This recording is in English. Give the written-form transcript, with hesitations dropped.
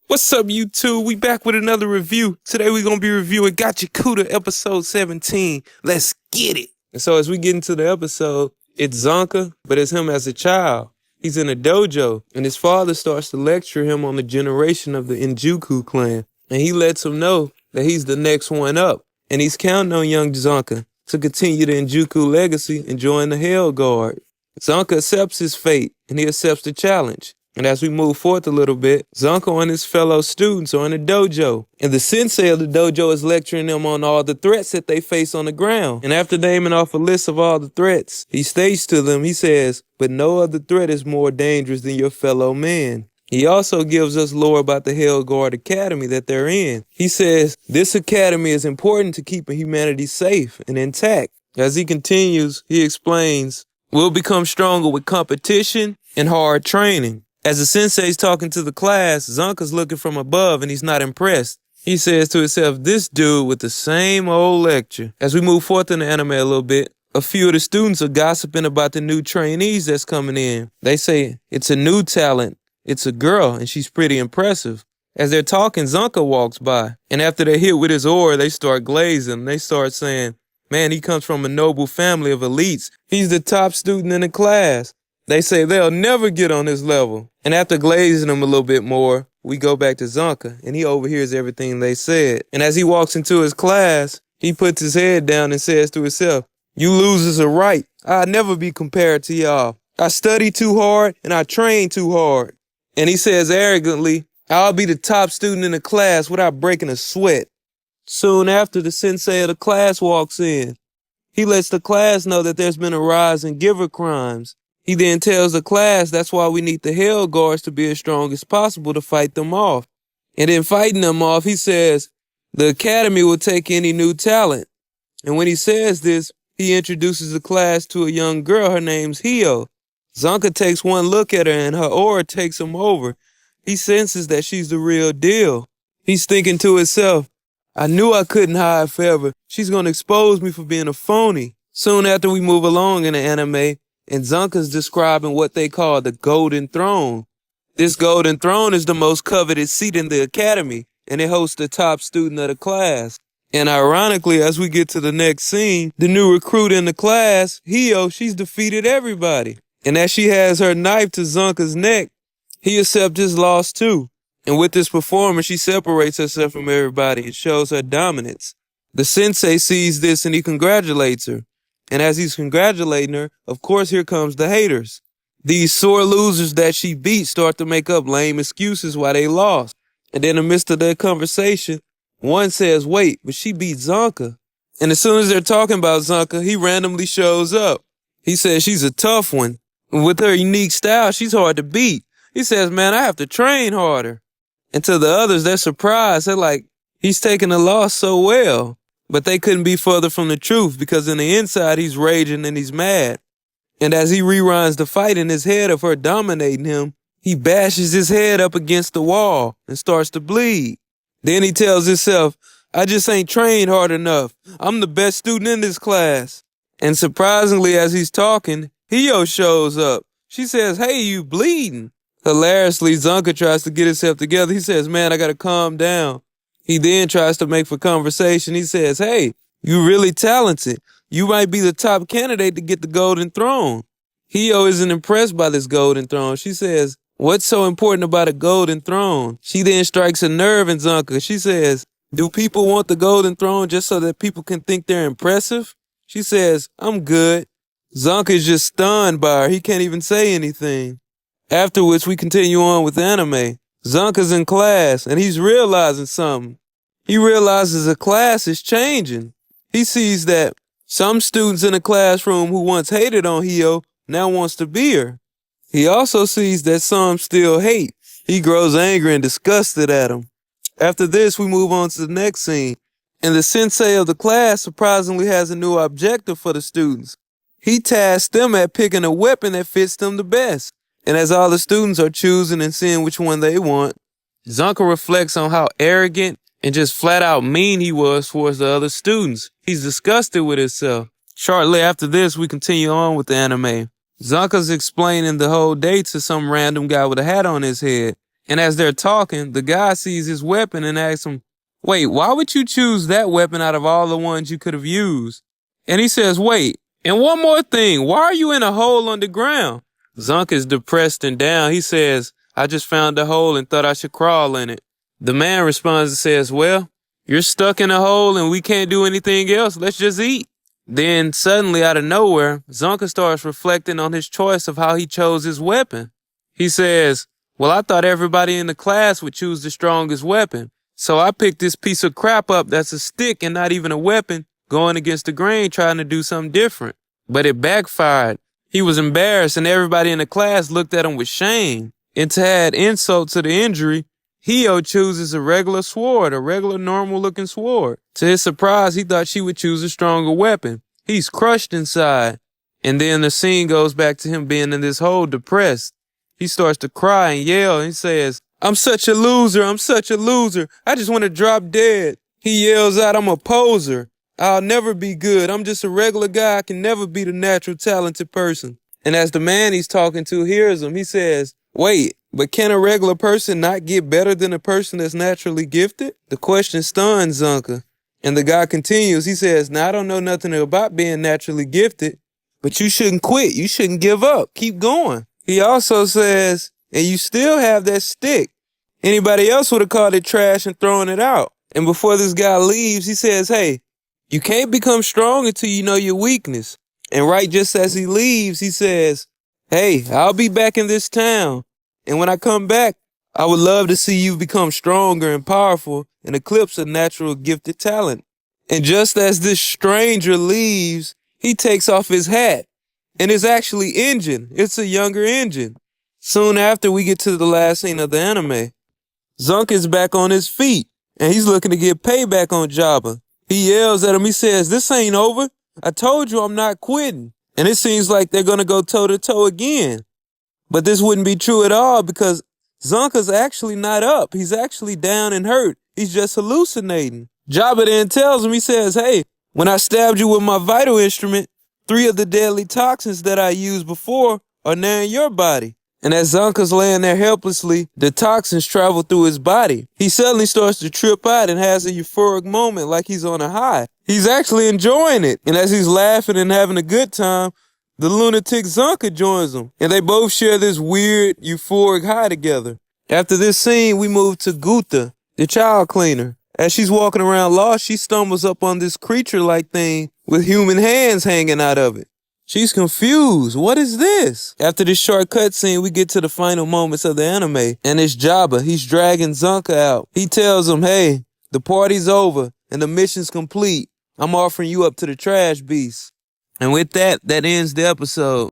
What's up, YouTube? We back with another review. Today we're going to be reviewing Gachiakuta episode 17. Let's get it. And so as we get into the episode, it's Zanka, but it's him as a child. He's in a dojo, and his father starts to lecture him on the generation of the Injuku clan. And he lets him know that he's the next one up. And he's counting on young Zanka to continue the Injuku legacy and join the Hell Guard. Zanka accepts his fate, and he accepts the challenge. And as we move forth a little bit, Zanka and his fellow students are in the dojo. And the sensei of the dojo is lecturing them on all the threats that they face on the ground. And after naming off a list of all the threats, he states to them, he says, "But no other threat is more dangerous than your fellow man." He also gives us lore about the Hell Guard Academy that they're in. He says, this academy is important to keeping humanity safe and intact. As he continues, he explains, "We'll become stronger with competition and hard training." As the sensei's talking to the class, Zanka's looking from above and he's not impressed. He says to himself, this dude with the same old lecture. As we move forth in the anime a little bit, a few of the students are gossiping about the new trainees that's coming in. They say, it's a new talent. It's a girl and she's pretty impressive. As they're talking, Zanka walks by. And after they're hit with his aura, they start glazing. They start saying, man, he comes from a noble family of elites. He's the top student in the class. They say they'll never get on his level. And after glazing him a little bit more, we go back to Zanka, and he overhears everything they said. And as he walks into his class, he puts his head down and says to himself, you losers are right. I'll never be compared to y'all. I study too hard, and I train too hard. And he says arrogantly, I'll be the top student in the class without breaking a sweat. Soon after, the sensei of the class walks in. He lets the class know that there's been a rise in giver crimes. He then tells the class that's why we need the Hell Guards to be as strong as possible to fight them off. And in fighting them off, he says, the academy will take any new talent. And when he says this, he introduces the class to a young girl. Her name's Hio. Zanka takes one look at her and her aura takes him over. He senses that she's the real deal. He's thinking to himself, I knew I couldn't hide forever. She's going to expose me for being a phony. Soon after we move along in the anime, and Zanka's describing what they call the Golden Throne. This Golden Throne is the most coveted seat in the academy, and it hosts the top student of the class. And ironically, as we get to the next scene, the new recruit in the class, Hio, she's defeated everybody. And as she has her knife to Zanka's neck, he accepts his loss too. And with this performance, she separates herself from everybody and shows her dominance. The sensei sees this and he congratulates her. And as he's congratulating her, of course, here comes the haters. These sore losers that she beat start to make up lame excuses why they lost. And then in the midst of their conversation, one says, wait, but she beat Zanka. And as soon as they're talking about Zanka, he randomly shows up. He says she's a tough one. With her unique style, she's hard to beat. He says, man, I have to train harder. And to the others, they're surprised. They're like, he's taking the loss so well. But they couldn't be further from the truth because in the inside, he's raging and he's mad. And as he rewinds the fight in his head of her dominating him, he bashes his head up against the wall and starts to bleed. Then he tells himself, I just ain't trained hard enough. I'm the best student in this class. And surprisingly, as he's talking, Hio shows up. She says, hey, you bleeding. Hilariously, Zanka tries to get himself together. He says, man, I gotta calm down. He then tries to make for conversation. He says, hey, you really talented. You might be the top candidate to get the Golden Throne. Hio isn't impressed by this Golden Throne. She says, what's so important about a Golden Throne? She then strikes a nerve in Zanka. She says, do people want the Golden Throne just so that people can think they're impressive? She says, I'm good. Zanka is just stunned by her. He can't even say anything. After which we continue on with the anime. Zanka's in class, and he's realizing something. He realizes the class is changing. He sees that some students in the classroom who once hated on Hio now wants to be her. He also sees that some still hate. He grows angry and disgusted at him. After this, we move on to the next scene. And the sensei of the class surprisingly has a new objective for the students. He tasks them at picking a weapon that fits them the best. And as all the students are choosing and seeing which one they want, Zanka reflects on how arrogant and just flat out mean he was towards the other students. He's disgusted with himself. Shortly after this, we continue on with the anime. Zanka's explaining the whole day to some random guy with a hat on his head. And as they're talking, the guy sees his weapon and asks him, wait, why would you choose that weapon out of all the ones you could have used? And he says, wait, and one more thing, why are you in a hole underground? Zanka is depressed and down. He says, I just found a hole and thought I should crawl in it. The man responds and says, well, you're stuck in a hole and we can't do anything else. Let's just eat. Then suddenly out of nowhere, Zanka starts reflecting on his choice of how he chose his weapon. He says, well, I thought everybody in the class would choose the strongest weapon. So I picked this piece of crap up that's a stick and not even a weapon, going against the grain, trying to do something different. But it backfired. He was embarrassed and everybody in the class looked at him with shame. And to add insult to the injury, Hio chooses a regular sword, a regular normal looking sword. To his surprise, he thought she would choose a stronger weapon. He's crushed inside. And then the scene goes back to him being in this hole depressed. He starts to cry and yell and says, I'm such a loser. I'm such a loser. I just want to drop dead. He yells out, I'm a poser. I'll never be good. I'm just a regular guy. I can never be the natural talented person. And as the man he's talking to hears him, he says, wait, but can a regular person not get better than a person that's naturally gifted? The question stuns Zanka. And the guy continues. He says, now I don't know nothing about being naturally gifted, but you shouldn't quit. You shouldn't give up. Keep going. He also says, and you still have that stick. Anybody else would have called it trash and thrown it out. And before this guy leaves, he says, hey, you can't become strong until you know your weakness. And right just as he leaves, he says, hey, I'll be back in this town. And when I come back, I would love to see you become stronger and powerful and eclipse a natural gifted talent. And just as this stranger leaves, he takes off his hat. And it's actually Engine. It's a younger Engine. Soon after, we get to the last scene of the anime. Zanka is back on his feet, and he's looking to get payback on Jabba. He yells at him. He says, this ain't over. I told you I'm not quitting. And it seems like they're going to go toe-to-toe again. But this wouldn't be true at all because Zanka's actually not up. He's actually down and hurt. He's just hallucinating. Jabba then tells him, he says, hey, when I stabbed you with my vital instrument, 3 of the deadly toxins that I used before are now in your body. And as Zanka's laying there helplessly, the toxins travel through his body. He suddenly starts to trip out and has a euphoric moment like he's on a high. He's actually enjoying it. And as he's laughing and having a good time, the lunatic Zanka joins him. And they both share this weird, euphoric high together. After this scene, we move to Guta, the child cleaner. As she's walking around lost, she stumbles up on this creature-like thing with human hands hanging out of it. She's confused. What is this? After this short cutscene, we get to the final moments of the anime, and it's Jabba. He's dragging Zanka out. He tells him, hey, the party's over, and the mission's complete. I'm offering you up to the trash beast. And with that, that ends the episode.